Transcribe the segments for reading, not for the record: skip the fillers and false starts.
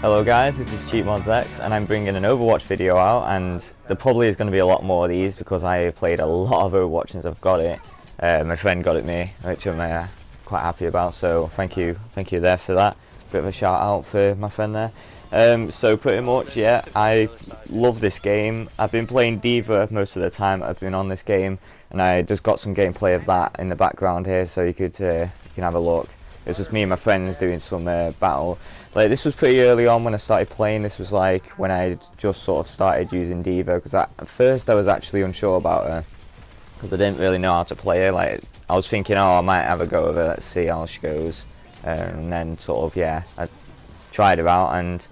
Hello guys, this is CheapModsX and I'm bringing an Overwatch video out, and there probably is going to be a lot more of these because I played a lot of Overwatch since I've got it. My friend got it me, which I'm quite happy about, so thank you there for that. Bit of a shout out for my friend there. So pretty much, yeah, I love this game. I've been playing D.Va most of the time I've been on this game, and I just got some gameplay of that in the background here so you can have a look. It was just me and my friends doing some battle. Like, this was pretty early on when I started playing. This was like when I just sort of started using D.Va, because at first I was actually unsure about her because I didn't really know how to play her. Like, I was thinking, oh, I might have a go of her, let's see how she goes, and then sort of, yeah, I tried her out and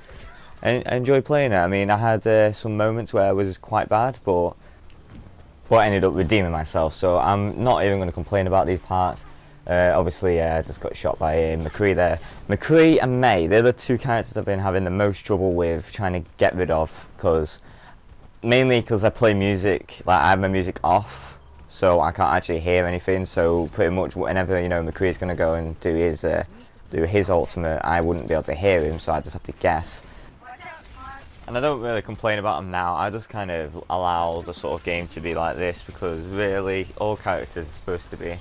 I enjoyed playing her. I mean, I had some moments where I was quite bad, but I ended up redeeming myself, so I'm not even going to complain about these parts. Obviously, yeah, I just got shot by McCree there. McCree and May, they're the two characters I've been having the most trouble with trying to get rid of, mainly because I play music, like I have my music off, so I can't actually hear anything. So pretty much whenever, you know, McCree's going to go and do his ultimate, I wouldn't be able to hear him, so I just have to guess. And I don't really complain about them now. I just kind of allow the sort of game to be like this, because really all characters are supposed to be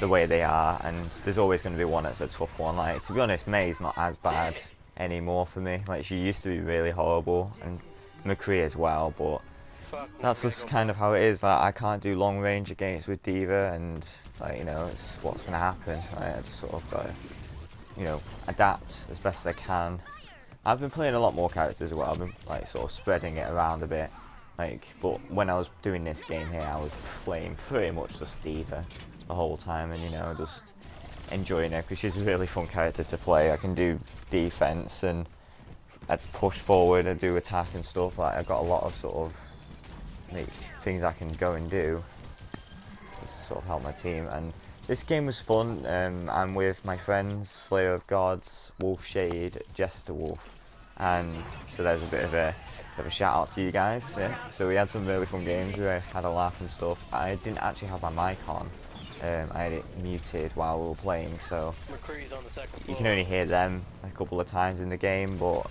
the way they are, and there's always going to be one that's a tough one. Like, to be honest, May's not as bad anymore for me. Like, she used to be really horrible, and McCree as well, but that's just kind of how it is. Like, I can't do long range against with D.Va, and like, you know, it's what's going to happen. Like, I just sort of got to, you know, adapt as best as I can. I've been playing a lot more characters as well. I've been like sort of spreading it around a bit. Like, but when I was doing this game here, I was playing pretty much just D.Va the whole time, and you know, just enjoying her because she's a really fun character to play. I can do defense and I push forward and do attack and stuff. Like, I've got a lot of sort of like things I can go and do to sort of help my team. And this game was fun. I'm with my friends Slayer of Gods, Wolf Shade, JesterWolf, and so there's a bit of a shout out to you guys. Yeah. So we had some really fun games. We had a laugh and stuff. I didn't actually have my mic on. I had it muted while we were playing, so you can only hear them a couple of times in the game, but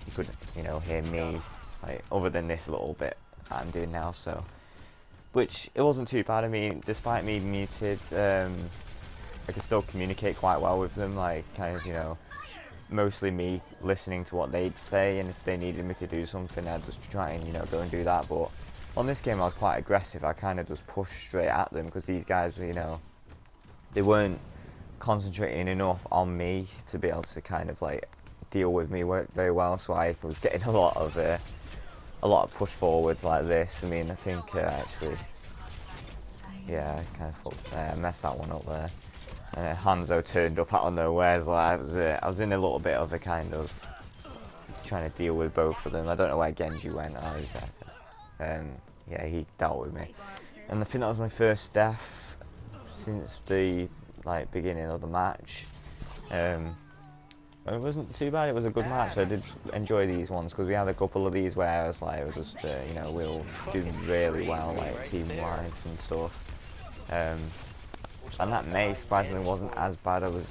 you couldn't, you know, hear me, like, other than this little bit that I'm doing now. So, which it wasn't too bad. I mean, despite me muted, I could still communicate quite well with them. Like, kind of, you know, mostly me listening to what they'd say, and if they needed me to do something, I'd just try and, you know, go and do that. But on this game I was quite aggressive. I kind of just pushed straight at them because these guys were, you know, they weren't concentrating enough on me to be able to kind of like deal with me very well. So I was getting a lot of push forwards like this. I mean, I think actually, yeah, I kind of messed that one up there. Hanzo turned up out of nowhere. So I was in a little bit of a kind of trying to deal with both of them. I don't know where Genji went. Yeah, he dealt with me, and I think that was my first death since the beginning of the match. It wasn't too bad. It was a good match. I did enjoy these ones because we had a couple of these where I was like, it was just you know, we were doing really well, like team-wise and stuff. And that May surprisingly wasn't as bad. I was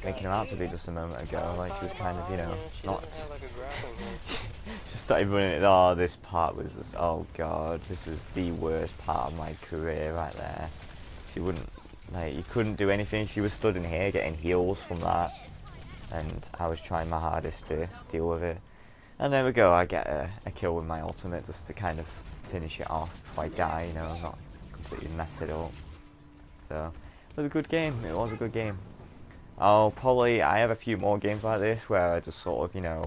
making her out to be just a moment ago. Like, she was kind of, you know, not. Just started running it. Oh, this part was just, oh god, this was the worst part of my career right there. She wouldn't, like, you couldn't do anything. She was stood in here getting heals from that, and I was trying my hardest to deal with it. And there we go, I get a kill with my ultimate just to kind of finish it off before I die, you know, not completely mess it up. So, it was a good game. It was a good game. I have a few more games like this where I just sort of, you know,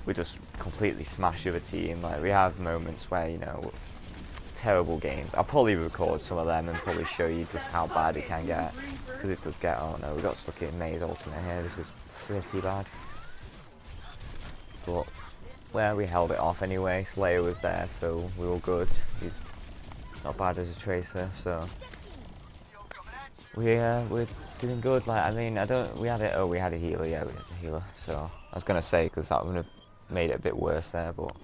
we just completely smash the other team. Like, we have moments where, you know, terrible games. I'll probably record some of them and probably show you just how bad it can get, because it does get, oh no, we got stuck in May's ultimate here. This is pretty bad, but well, we held it off anyway. Slayer was there, so we were good. He's not bad as a tracer, so we're doing good. Like, I mean, we had a healer. Yeah, we had a healer. So I was gonna say, because that would have made it a bit worse there, but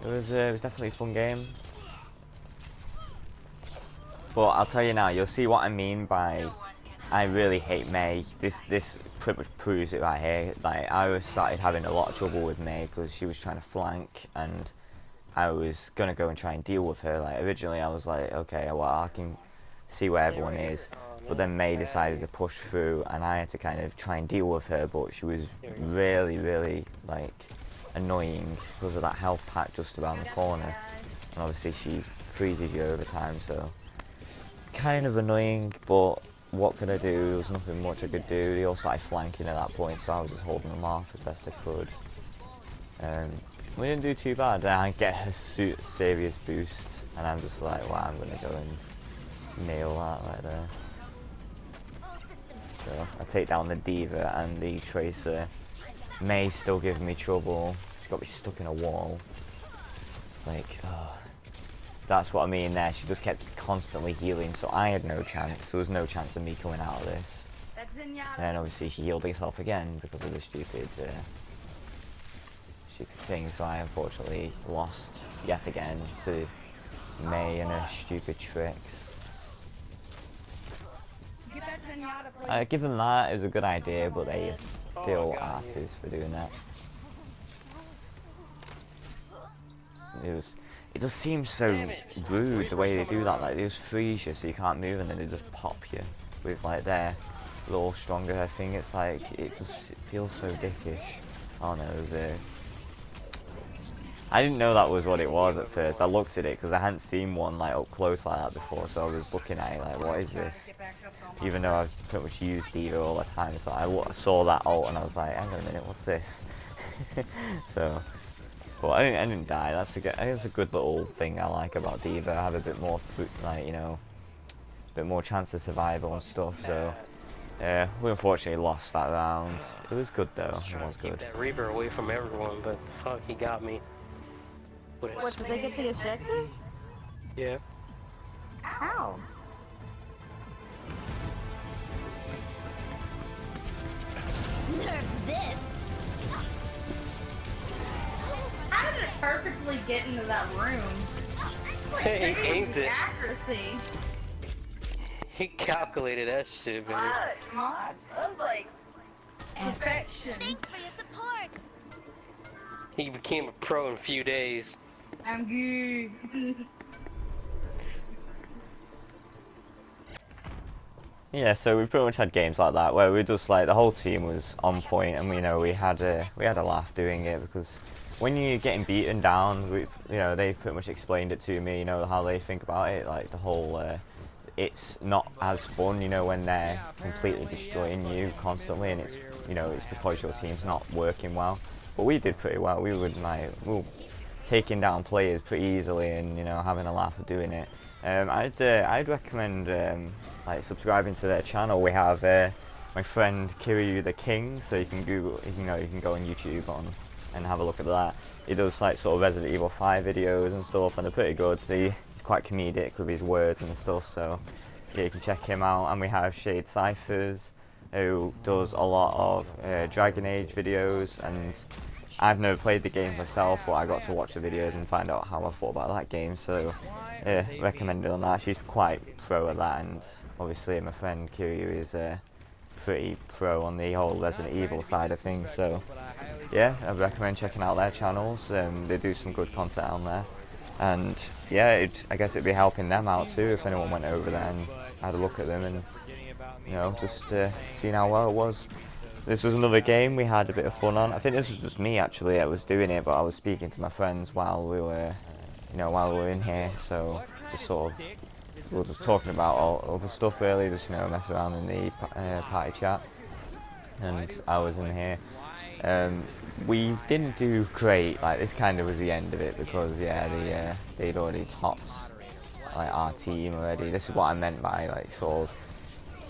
it was definitely a fun game. But I'll tell you now, you'll see what I mean by I really hate May. This pretty much proves it right here. Like, I started having a lot of trouble with May because she was trying to flank, and I was gonna go and try and deal with her. Like, originally I was like, okay, well, I can see where everyone is, but then May decided to push through, and I had to kind of try and deal with her, but she was really like annoying because of that health pack just around the corner, and obviously she freezes you over time, so kind of annoying. But what could I do? There was nothing much I could do. They all started flanking at that point, so I was just holding them off as best I could. We didn't do too bad. I get a serious boost, and I'm just like, wow, I'm gonna go and nail that right there. So I take down the D.Va and the Tracer. May's still giving me trouble. She's got me stuck in a wall. It's like, oh. That's what I mean there. She just kept constantly healing, so I had no chance. There was no chance of me coming out of this. And obviously she healed herself again because of the stupid thing, so I unfortunately lost yet again to May and her stupid tricks. I give them that, it was a good idea, but they are still asses for doing that. It just seems so rude the way they do that. Like, they just freeze you so you can't move, and then they just pop you with like their little stronger thing. It's like, it feels so dickish. Oh no, I didn't know that was what it was at first. I looked at it because I hadn't seen one like up close like that before, so I was looking at it like, what is this? Even though I've pretty much used D.Va all the time, so I saw that ult and I was like, hang on a minute, what's this? So, but I didn't die. That's a good little thing I like about D.Va. I have a bit more, like, you know, a bit more chance of survival and stuff. So, yeah, we unfortunately lost that round. It was good though. It was good. Keep that Reaper away from everyone, but fuck, he got me. What, did they get the objective? Yeah. How? Nerf this! How did it perfectly get into that room? Hey, he aimed it. Accuracy. He calculated that shit, man. Come on. That was like perfection. Thanks for your support! He became a pro in a few days. I'm good. Yeah, so we pretty much had games like that where we just like the whole team was on point, and we had a laugh doing it, because when you're getting beaten down, they pretty much explained it to me, how they think about it, like the whole it's not as fun, when they're completely destroying you constantly, and it's it's because your team's not working well. But we did pretty well. We were taking down players pretty easily, and having a laugh at doing it. I'd recommend like subscribing to their channel. We have my friend Kiryu The King, so you can Google, you can go on YouTube and have a look at that. He does like sort of Resident Evil 5 videos and stuff, and they're pretty good. He's quite comedic with his words and stuff, so yeah, you can check him out. And we have Ciphers, who does a lot of Dragon Age videos, and I've never played the game myself, but I got to watch the videos and find out how I thought about that game, so yeah, recommended on that. She's quite pro at that, and obviously my friend Kiryu is pretty pro on the whole Resident Evil side of things, so yeah, I recommend checking out their channels. They do some good content on there, and yeah, I guess it'd be helping them out too if anyone went over there and had a look at them, and just seeing how well it was. This was another game we had a bit of fun on. I think this was just me actually that was doing it, but I was speaking to my friends while we were, while we were in here. So just sort of, we were just talking about all the stuff really, just mess around in the party chat. And I was in here. We didn't do great. Like, this kind of was the end of it, because yeah, they'd already topped like our team already. This is what I meant by like sort of,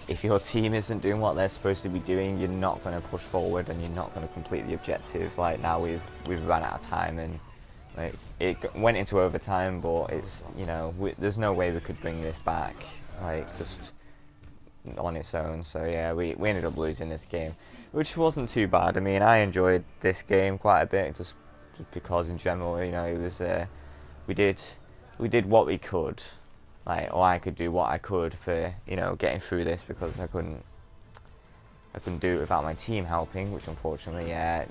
if your team isn't doing what they're supposed to be doing, you're not going to push forward, and you're not going to complete the objective. Like, now we've run out of time, and like it went into overtime, but it's there's no way we could bring this back, like, just on its own. So yeah, we ended up losing this game, which wasn't too bad. I mean, I enjoyed this game quite a bit, just because in general, it was we did what we could. Like, or I could do what I could for, getting through this, because I couldn't I couldn't do it without my team helping, which unfortunately, yeah.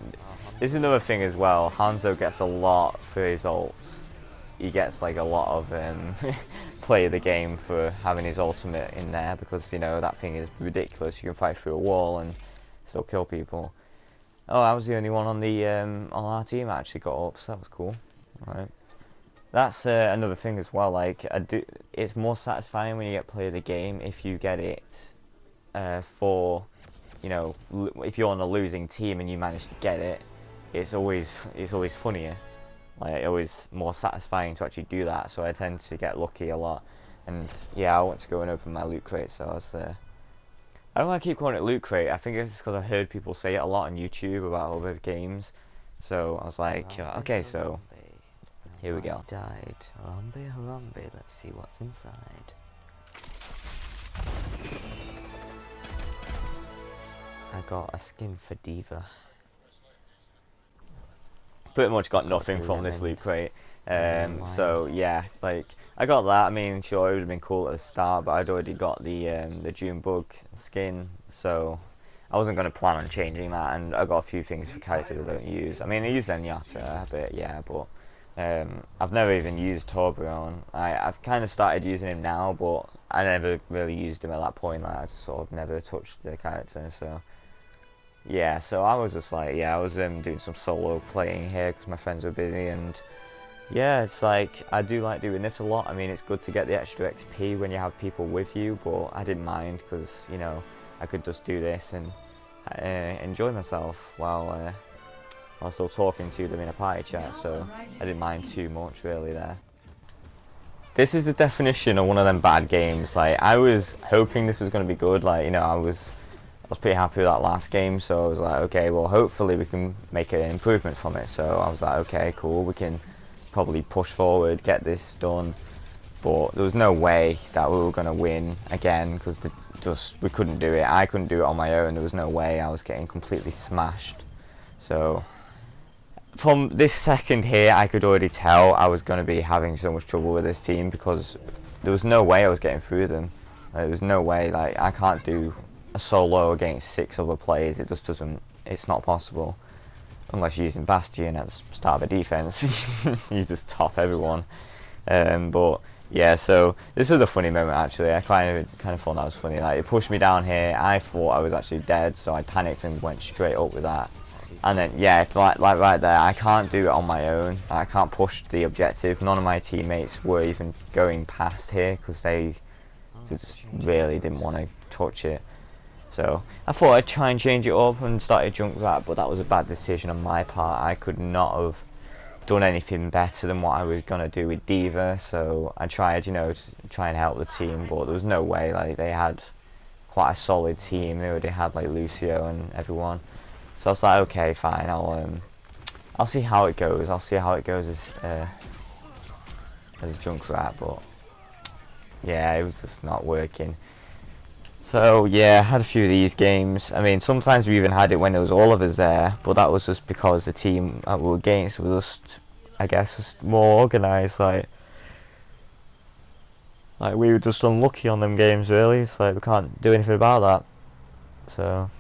This is another thing as well. Hanzo gets a lot for his ults. He gets like a lot of play of the game for having his ultimate in there, because you know that thing is ridiculous. You can fight through a wall and still kill people. Oh, I was the only one on the on our team that actually got up, so that was cool. Alright. That's another thing as well. Like it's more satisfying when you get play of the game if you get it for, you know, if you're on a losing team and you manage to get it. It's always funnier. Like always more satisfying to actually do that. So I tend to get lucky a lot. And yeah, I want to go and open my loot crate. So I was I don't want to keep calling it loot crate. I think it's because I heard people say it a lot on YouTube about other games. So I was like, okay, so here we go. Died. Harambe, Harambe. Let's see what's inside. I got a skin for D.Va. Pretty much got nothing from this loot crate. So yeah, like I got that. I mean, sure, it would have been cool at the start, but I'd already got the June bug skin, so I wasn't going to plan on changing that. And I got a few things for characters I don't use. I mean, I use Zenyatta a bit, yeah, but I've never even used Torbjorn. I've kind of started using him now, but I never really used him at that point. Like I just sort of never touched the character, so. Yeah, so I was just like, yeah, I was doing some solo playing here because my friends were busy, and yeah, it's like, I do like doing this a lot. I mean, it's good to get the extra XP when you have people with you, but I didn't mind because, you know, I could just do this and enjoy myself while still talking to them in a party chat, so I didn't mind too much really there. This is the definition of one of them bad games. Like, I was hoping this was going to be good, like, you know, I was pretty happy with that last game, so I was like, okay, well, hopefully we can make an improvement from it. So I was like, okay, cool, we can probably push forward, get this done. But there was no way that we were going to win again, because we couldn't do it. I couldn't do it on my own. There was no way. I was getting completely smashed. So from this second here, I could already tell I was going to be having so much trouble with this team, because there was no way I was getting through them. There was no way. Like, I can't do a solo against 6 other players. It just doesn't, it's not possible unless you're using Bastion at the start of a defense. You just top everyone. But yeah, so this is a funny moment actually. I kind of thought that was funny. Like, it pushed me down here. I thought I was actually dead, so I panicked and went straight up with that. And then yeah, like right there, I can't do it on my own. I can't push the objective. None of my teammates were even going past here because they just really didn't want to touch it. So I thought I'd try and change it up and start a junk that, but that was a bad decision on my part. I could not have done anything better than what I was gonna do with D.Va. So I tried, you know, to try and help the team, but there was no way. Like, they had quite a solid team. They already had like Lucio and everyone. So I was like, okay, fine. I'll see how it goes. I'll see how it goes as a junk rat, but yeah, it was just not working. So yeah, I had a few of these games. I mean, sometimes we even had it when there was all of us there, but that was just because the team that we were against was just, I guess, just more organised. Like we were just unlucky on them games, really. It's like we can't do anything about that. So.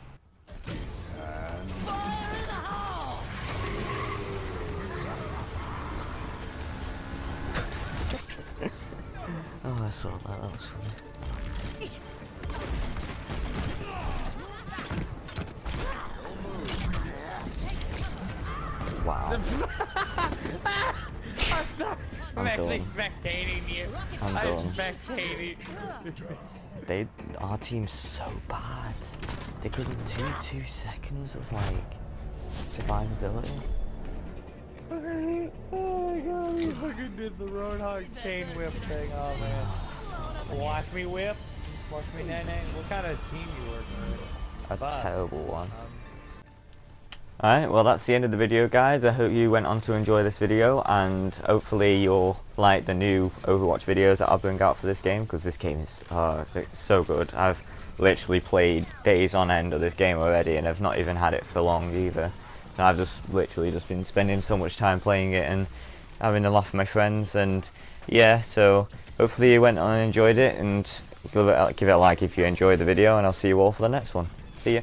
Oh, I saw that. That was funny. Wow. I'm actually spectating you. I'm I'm done. spectating. Our team's so bad. They couldn't do 2 seconds of like survivability. Oh my god, we fucking did the Roadhog chain whip thing. Oh man. Watch me whip. Watch me nay. What kind of team you working with? A terrible one. Alright, well that's the end of the video, guys. I hope you went on to enjoy this video, and hopefully you'll like the new Overwatch videos that I'll bring out for this game, because this game is so good. I've literally played days on end of this game already, and I've not even had it for long either. And I've just literally just been spending so much time playing it and having a laugh with my friends, and yeah, so hopefully you went on and enjoyed it, and give it a like if you enjoyed the video, and I'll see you all for the next one. See ya.